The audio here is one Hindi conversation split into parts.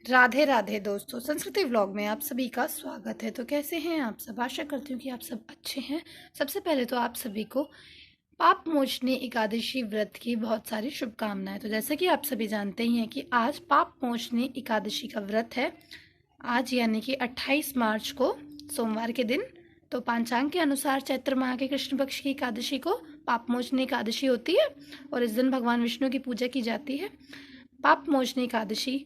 राधे राधे दोस्तों, संस्कृति व्लॉग में आप सभी का स्वागत है। तो कैसे हैं आप सब? आशा करती हूँ कि आप सब अच्छे हैं। सबसे पहले तो आप सभी को पाप मोचनी एकादशी व्रत की बहुत सारी शुभकामनाएं। तो जैसे कि आप सभी जानते ही हैं कि आज पाप मोचनी एकादशी का व्रत है। आज यानी कि 28 मार्च को सोमवार के दिन, तो पांचांग के अनुसार चैत्र माह के कृष्ण पक्ष की एकादशी को पाप मोचनी एकादशी होती है और इस दिन भगवान विष्णु की पूजा की जाती है। पाप मोचनी एकादशी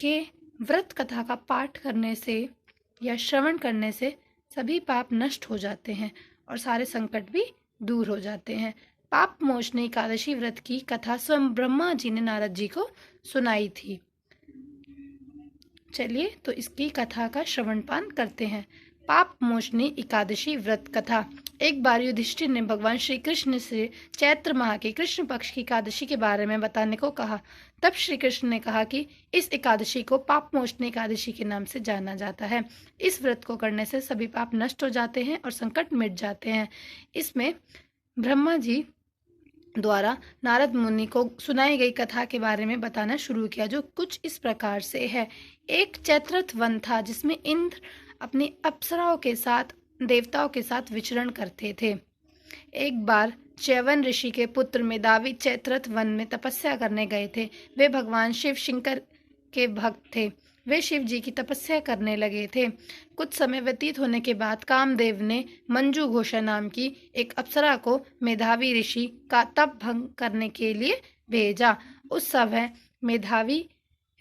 के व्रत कथा का पाठ करने से या श्रवण करने से सभी पाप नष्ट हो जाते हैं और सारे संकट भी दूर हो जाते हैं। पाप मोचनी एकादशी व्रत की कथा स्वयं ब्रह्मा जी ने नारद जी को सुनाई थी। चलिए तो इसकी कथा का श्रवण पान करते हैं। पाप मोचनी एकादशी व्रत कथा। एक बार युधिष्ठिर ने भगवान श्री कृष्ण से चैत्र माह के कृष्ण पक्ष की एकादशी के बारे में बताने को कहा। तब श्री कृष्ण ने कहा कि इस एकादशी को पाप मोचनी एकादशी के नाम से जाना जाता है। इस व्रत को करने से सभी पाप नष्ट हो जाते हैं और संकट मिट जाते हैं। इसमें ब्रह्मा जी द्वारा नारद मुनि को सुनाई गई कथा के बारे में बताना शुरू किया, जो कुछ इस प्रकार से है। एक चैत्रथ वन था जिसमें इंद्र अपनी अप्सराओं के साथ, देवताओं के साथ विचरण करते थे। एक बार च्यवन ऋषि के पुत्र मेधावी चैत्रथ वन में तपस्या करने गए थे। वे भगवान शिव शंकर के भक्त थे। वे शिव जी की तपस्या करने लगे थे। कुछ समय व्यतीत होने के बाद कामदेव ने मंजू घोषा नाम की एक अप्सरा को मेधावी ऋषि का तप भंग करने के लिए भेजा। उस समय मेधावी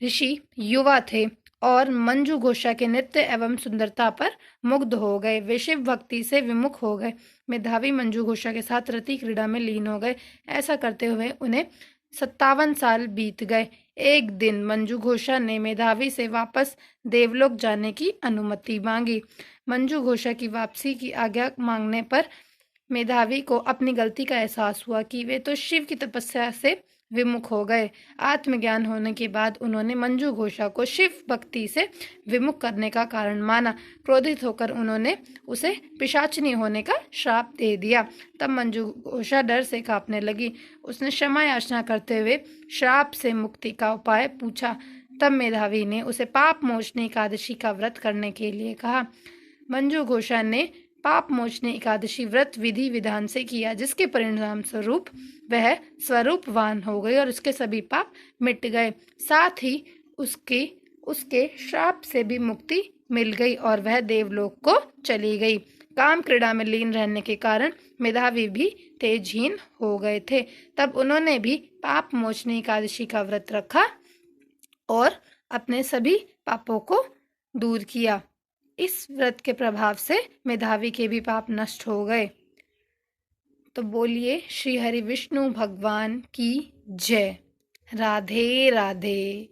ऋषि युवा थे और मंजू घोषा के नृत्य एवं सुंदरता पर मुग्ध हो गए। वे शिव भक्ति से विमुख हो गए। मेधावी मंजू घोषा के साथ रति क्रीड़ा में लीन हो गए। ऐसा करते हुए उन्हें 57 साल बीत गए। एक दिन मंजू घोषा ने मेधावी से वापस देवलोक जाने की अनुमति मांगी। मंजू घोषा की वापसी की आज्ञा मांगने पर मेधावी को अपनी गलती का एहसास हुआ कि वे तो शिव की तपस्या से विमुख हो गए। आत्मज्ञान होने के बाद उन्होंने मंजू घोषा को शिव भक्ति से विमुख करने का कारण माना। क्रोधित होकर उन्होंने उसे पिशाचिनी होने का श्राप दे दिया। तब मंजू घोषा डर से कांपने लगी। उसने क्षमा याचना करते हुए श्राप से मुक्ति का उपाय पूछा। तब मेधावी ने उसे पाप मोचनी एकादशी का व्रत करने के लिए कहा। मंजू घोषा ने पाप मोचनी एकादशी व्रत विधि विधान से किया, जिसके परिणाम स्वरूप वह स्वरूपवान हो गई और उसके सभी पाप मिट गए। साथ ही उसके श्राप से भी मुक्ति मिल गई और वह देवलोक को चली गई। काम क्रीड़ा में लीन रहने के कारण मेधावी भी तेजहीन हो गए थे। तब उन्होंने भी पाप मोचनी एकादशी का व्रत रखा और अपने सभी पापों को दूर किया। इस व्रत के प्रभाव से मेधावी के भी पाप नष्ट हो गए। तो बोलिए श्री हरि विष्णु भगवान की जय। राधे राधे।